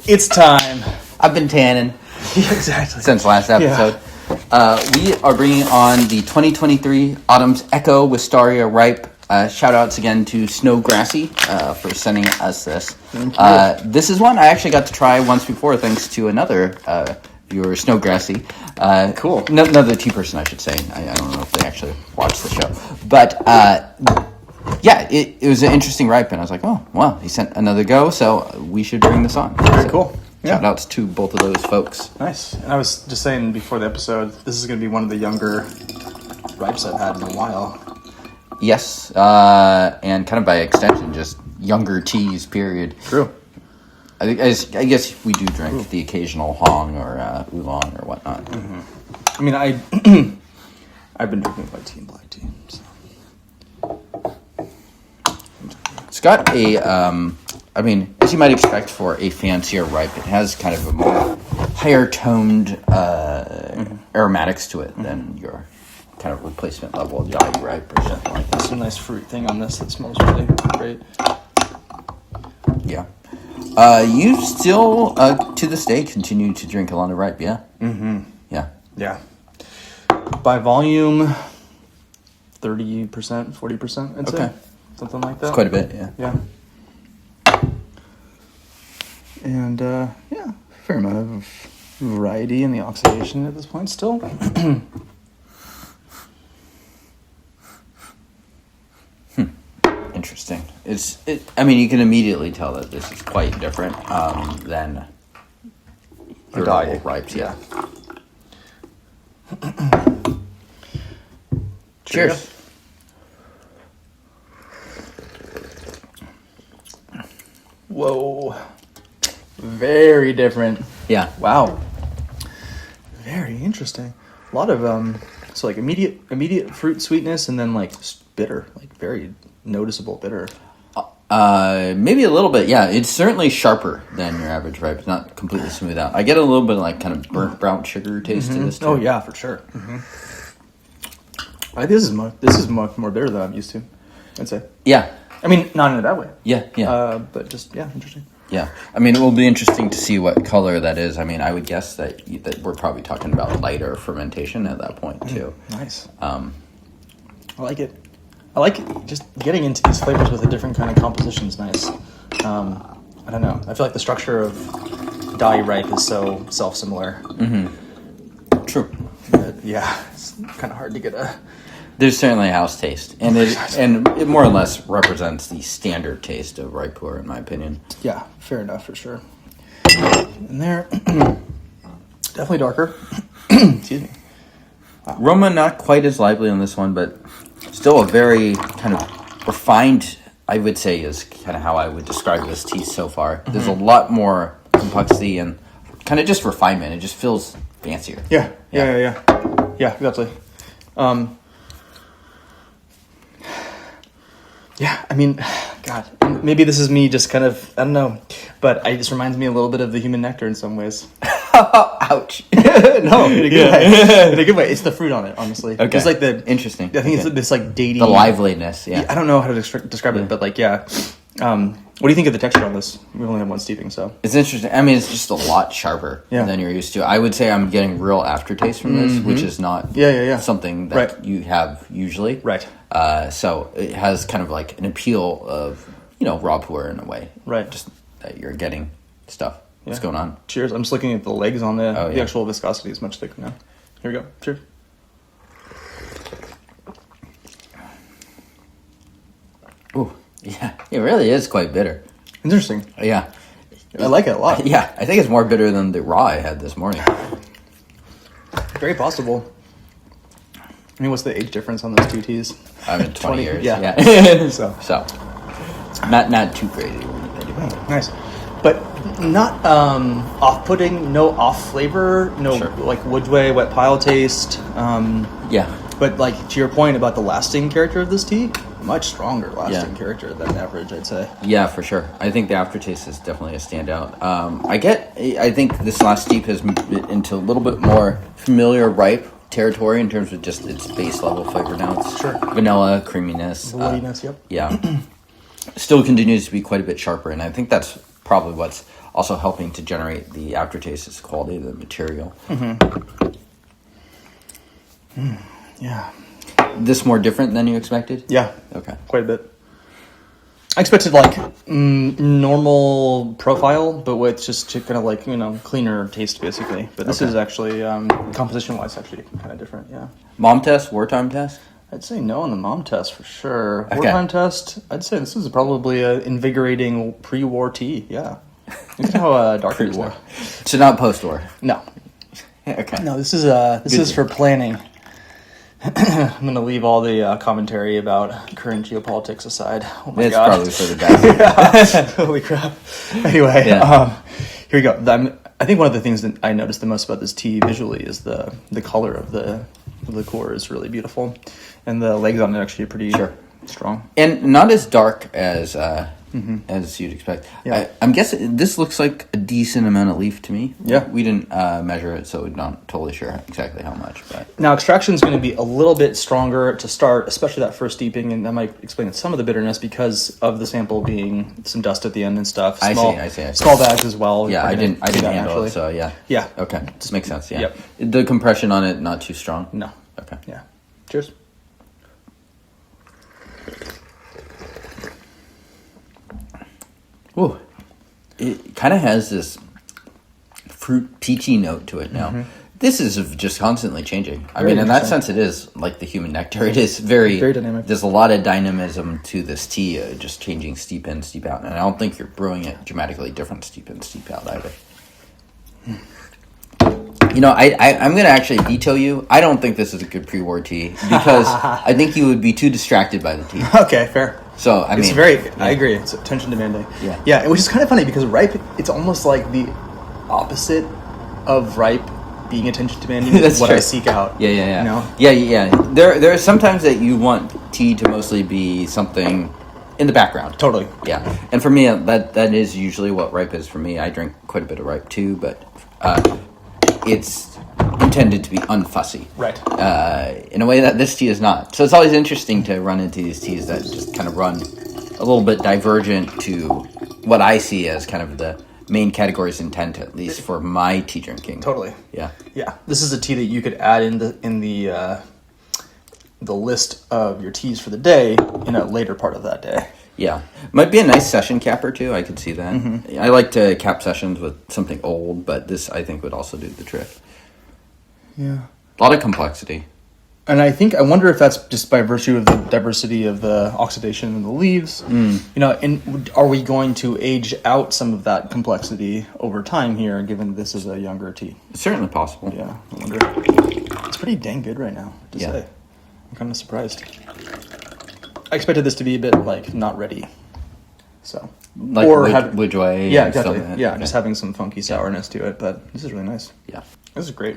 It's time. I've been tanning. Yeah, exactly. Since last episode. Yeah. We are bringing on the 2023 Autumn's Echo Wistaria Ripe. Shout outs again to Snowgrassy for sending us this. This is one I actually got to try once before, thanks to another viewer, Snowgrassy. Cool. Another tea person, I should say. I don't know if they actually watch the show. But yeah, it was an interesting ripe, and I was like, oh, wow, he sent another go, so we should bring this on. Very cool. Yeah. Shout outs to both of those folks. Nice. And I was just saying before the episode, this is going to be one of the younger ripes I've had in a while. Yes, and kind of by extension, just younger teas, period. True. I guess we do drink the occasional Hong or Oolong or whatnot. Mm-hmm. I mean, I've been drinking white tea and black tea. So. It's got a, I mean, as you might expect for a fancier ripe, it has kind of a more higher toned aromatics to it than your kind of replacement level Jolly Ripe or something like that. There's a nice fruit thing on this that smells really great. Yeah. You still, to this day, continue to drink a lot of ripe, yeah? Mm-hmm. Yeah. Yeah. By volume, 30%, 40%, I'd say. Something like that. It's quite a bit, yeah. Yeah. And, yeah, fair amount of variety in the oxidation at this point still. Interesting. I mean, you can immediately tell that this is quite different than your normal ripes. Yeah. Cheers. Whoa. Very different. Yeah. Wow. Very interesting. A lot of so like immediate fruit sweetness and then like bitter, like very noticeable bitter. Maybe a little bit, yeah. It's certainly sharper than your average ripe. It's not completely smooth out. I get a little bit of like kind of burnt brown sugar taste to this too. Oh yeah, for sure. Mm-hmm. I think this is much more bitter than I'm used to, I'd say. Yeah. I mean, not in a bad way. Yeah. But just interesting. Yeah. I mean, it will be interesting to see what color that is. I mean, I would guess that we're probably talking about lighter fermentation at that point too. Nice. I like it. I like just getting into these flavors with a different kind of composition is nice. I don't know. I feel like the structure of Dai Ripe is so self-similar. Mm-hmm. True. But yeah, it's kind of hard to get a... There's certainly a house taste. And it more or less represents the standard taste of ripe pu'erh, in my opinion. Yeah, fair enough, for sure. And there, definitely darker. Excuse me. Wow. Aroma not quite as lively on this one, but still a very kind of refined, I would say, is kind of how I would describe this tea so far. Mm-hmm. There's a lot more complexity and kind of just refinement. It just feels fancier. Yeah, exactly. Yeah, I mean, God, maybe this is me just kind of, I don't know, but it just reminds me a little bit of the human nectar in some ways. Ouch. No, in a good way. In a good way. It's the fruit on it, honestly. Okay. It's like Interesting. I think it's this like datey... The liveliness, yeah. I don't know how to describe it, but like, yeah. What do you think of the texture on this? We only have one steeping, so... It's interesting. I mean, it's just a lot sharper than you're used to. I would say I'm getting real aftertaste from this, which is not something that you have usually. Right. So it has kind of like an appeal of, raw pu'erh in a way. Right. Just that you're getting stuff. What's going on? Cheers. I'm just looking at the legs on the actual viscosity is much thicker now. Here we go. Cheers. Ooh, yeah. It really is quite bitter. Interesting. Yeah. I like it a lot. Yeah. I think it's more bitter than the raw I had this morning. Very possible. I mean, what's the age difference on those two teas? I mean, 20 years. Yeah. So, not too crazy. Nice. But not off-putting, no off flavor, no like Woodway wet pile taste. Yeah. But like to your point about the lasting character of this tea, much stronger lasting character than average, I'd say. Yeah, for sure. I think the aftertaste is definitely a standout. I think this last steep has moved into a little bit more familiar ripe territory in terms of just its base level flavor notes. Sure. Vanilla, creaminess. Woodiness, yep. Yeah. Still continues to be quite a bit sharper, and I think that's probably what's also helping to generate the aftertaste is the quality of the material. Yeah. This more different than you expected? Yeah. Okay. Quite a bit. I expected like normal profile, but with just kind of like, cleaner taste basically. But this is actually, composition wise, actually kind of different. Yeah. Mom test, wartime test? I'd say no on the mom test for sure. Okay. Wartime test, I'd say this is probably a invigorating pre-war tea. Yeah. Look at how dark it is now. So not post-war? No. Okay. No, this is for planning. I'm going to leave all the commentary about current geopolitics aside. Oh my It's God. probably for the best. Holy crap. Anyway, Yeah. Here we go. I think one of the things that I noticed the most about this tea visually is the color of the liqueur is really beautiful. And the legs on it actually are pretty strong. And not as dark as you'd expect. Yeah. I'm guessing this looks like a decent amount of leaf to me. Yeah. We didn't measure it, so we're not totally sure exactly how much. But Now, extraction is going to be a little bit stronger to start, especially that first steeping, and that might explain some of the bitterness because of the sample being some dust at the end and stuff. I see. Small bags as well. yeah, I didn't handle naturally. it, so yeah. Yeah. Okay, just makes sense. Yeah. Yep. The compression on it not too strong. No. Okay. Yeah. Cheers. Ooh, it kind of has this fruit peachy note to it now. This is just constantly changing. I mean, in that sense, it is like the human nectar. It is very dynamic. There's a lot of dynamism to this tea, just changing steep in, steep out. And I don't think you're brewing it dramatically different steep in, steep out either. I'm going to actually veto you. I don't think this is a good pre-war tea because I think you would be too distracted by the tea. Okay, fair. So, I agree. It's attention demanding. Yeah. Yeah, which is kind of funny because ripe, it's almost like the opposite of ripe being attention demanding is what true. I seek out. Yeah. You know? Yeah. There are sometimes that you want tea to mostly be something in the background. Totally. Yeah. And for me, that is usually what ripe is for me. I drink quite a bit of ripe too, but it's intended to be unfussy. Right. In a way that this tea is not. So it's always interesting to run into these teas that just kind of run a little bit divergent to what I see as kind of the main category's intent, at least for my tea drinking. Totally. Yeah. Yeah. This is a tea that you could add in the list of your teas for the day in a later part of that day. Yeah. Might be a nice session capper, too. I could see that. I like to cap sessions with something old, but this, I think, would also do the trick. Yeah. A lot of complexity. And I wonder if that's just by virtue of the diversity of the oxidation in the leaves. And are we going to age out some of that complexity over time here, given this is a younger tea? It's certainly possible. Yeah, I wonder. It's pretty dang good right now, to say. I'm kind of surprised. I expected this to be a bit, not ready. So. Like Woodway. Yeah, exactly. Just having some funky sourness to it, but this is really nice. Yeah. This is great.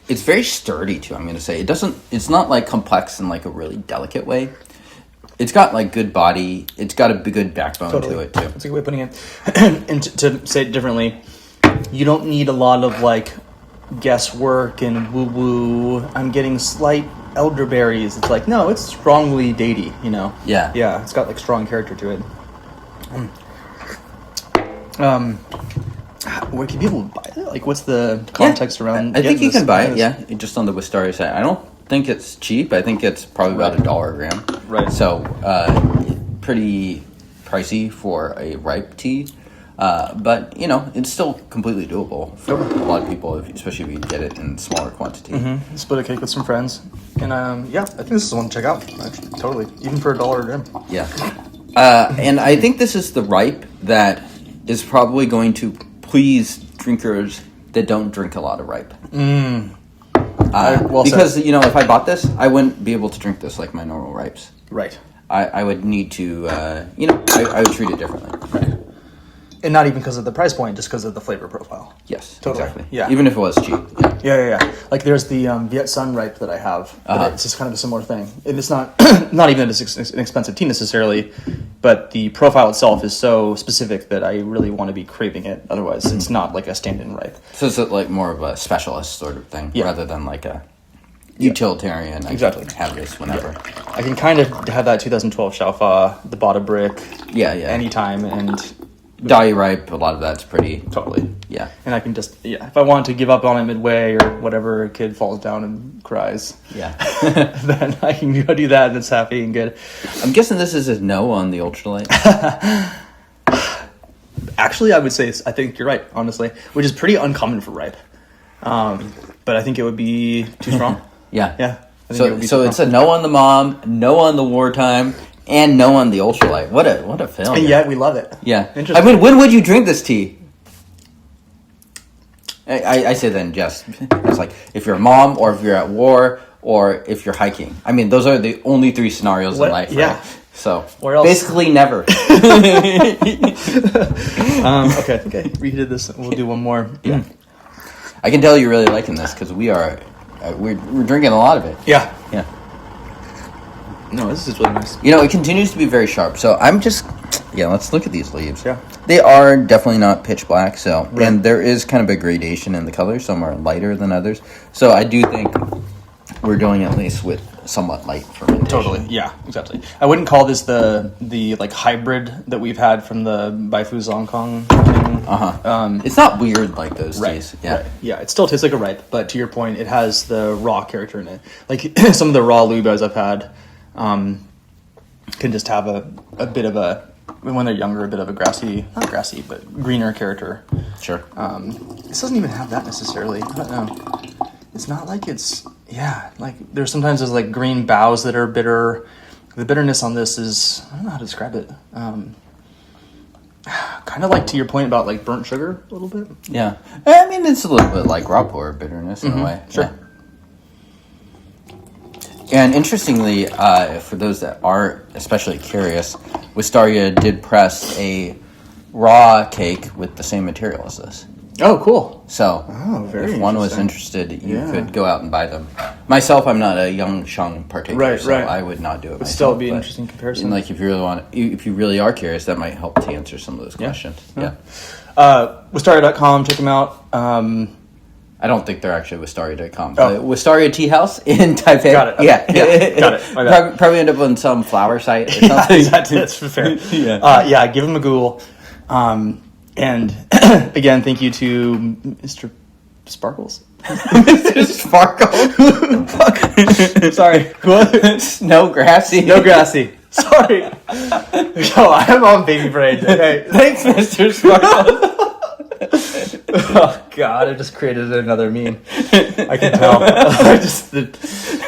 It's very sturdy too, I'm going to say. It's not complex in a really delicate way. It's got good body. It's got a good backbone to it too. That's a good way of putting it. And to say it differently, you don't need a lot of guesswork and woo-woo. I'm getting slight elderberries. It's no, it's strongly datey, Yeah. Yeah, it's got strong character to it. Where can people buy it? What's the context around? I think you can buy it. Yes. Yeah, just on the Wistaria site. I don't think it's cheap. I think it's probably about $1 a gram. Right. So pretty pricey for a ripe tea, but it's still completely doable for a lot of people, especially if you get it in smaller quantity. Split a cake with some friends, and I think this is one to check out. Actually, totally, even for $1 a gram. Yeah, and I think this is the ripe that is probably going to please drinkers that don't drink a lot of ripe. Because if I bought this, I wouldn't be able to drink this like my normal ripes. Right. I would need to, I would treat it differently. Right. And not even because of the price point, just because of the flavor profile. Yes, Totally. exactly. Yeah. Even if it was cheap. Yeah. There's the Viet Sun ripe that I have. It's just kind of a similar thing. And it's not not even an expensive tea necessarily, but the profile itself is so specific that I really want to be craving it. Otherwise, it's not like a stand-in ripe. So it's more of a specialist sort of thing, rather than a utilitarian. Exactly. I can have this whenever. I can kind of have that 2012 Xiaofa, the Bada brick, Yeah. anytime, and dye ripe. A lot of that's pretty. Totally. Yeah. And I can just, if I want to give up on it midway or whatever, a kid falls down and cries. Yeah. Then I can go do that and it's happy and good. I'm guessing this is a no on the ultralight. Actually, I would say, I think you're right, honestly, which is pretty uncommon for ripe. But I think it would be too strong. Yeah. Yeah. I think it So would be so too it's a no on the mom, no on the wartime, and no on the ultralight. What a film. And yet we love it. Yeah. Interesting. I mean, when would you drink this tea? I say then just it's like if you're a mom or if you're at war or if you're hiking. I mean, those are the only three scenarios in life, yeah. right? So Where else? basically never. Okay. We did this. We'll do one more. Yeah. I can tell you're really liking this because we're drinking a lot of it. Yeah. Yeah. No, this is really nice. You know, it continues to be very sharp. So I'm just, let's look at these leaves. Yeah. They are definitely not pitch black. So, Right. and there is kind of a gradation in the color. Some are lighter than others. So I do think we're doing at least with somewhat light fermentation. Totally. Yeah, exactly. I wouldn't call this the like hybrid that we've had from the Baifu Zongkong thing. It's not weird like those Right. teas. Yeah. Right. Yeah, it still tastes like a ripe, but to your point, it has the raw character in it. Like some of the raw lubas I've had can just have a bit of a, when they're younger, a bit of a not grassy, but greener character. Sure. This doesn't even have that necessarily. I don't know. It's not like it's, like there's like green boughs that are bitter. The bitterness on this is, I don't know how to describe it. Kind of like to your point about like burnt sugar a little bit. Yeah. I mean, it's a little bit like raw pour bitterness in a way. Sure. Yeah. And interestingly, for those that are especially curious, Wistaria did press a raw cake with the same material as this. Oh, cool. So, very if one was interesting. interested, you Yeah. could go out and buy them. Myself, I'm not a young Shang partaker, Right, so right. I would not do it. But myself, still, it'd be an interesting comparison. And like, if you really if you really are curious, that might help to answer some of those questions. Yeah. Wistaria.com, check them out. I don't think they're actually Wistaria.com. Oh. Wistaria Tea House in Taipei. Got it. Okay. Yeah. Got it. My bad. Probably end up on some flower site or Yeah, something. exactly. That's fair. Yeah. Give them a Google. And again, thank you to Mr. Sparkles. Mr. Sparkle. Sorry. What? Snowgrassy. Snowgrassy. Sorry. Yo, I'm on baby brain. Okay. Thanks, Mr. Sparkle. Oh God, I just created another meme. I can tell.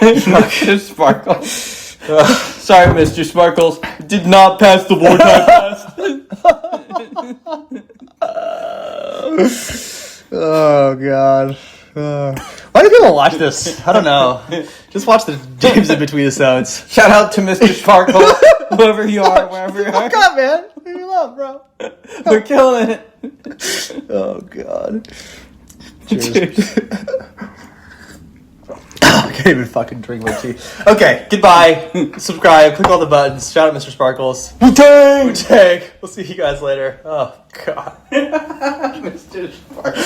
Mr. Sparkle. Sorry, Mr. Sparkles. Did not pass the wartime test. Oh God. Why do people watch this? I don't know. Just watch the James in between the sounds. Shout out to Mr. Sparkle, whoever you are, wherever you are. Fuck up, man. Leave me alone, bro. We're killing it. Oh God. Cheers. I can't even fucking drink my tea. Okay, goodbye. Subscribe, click all the buttons. Shout out Mr. Sparkles. Wu-Tang! We'll see you guys later. Oh God. Mr. Sparkle.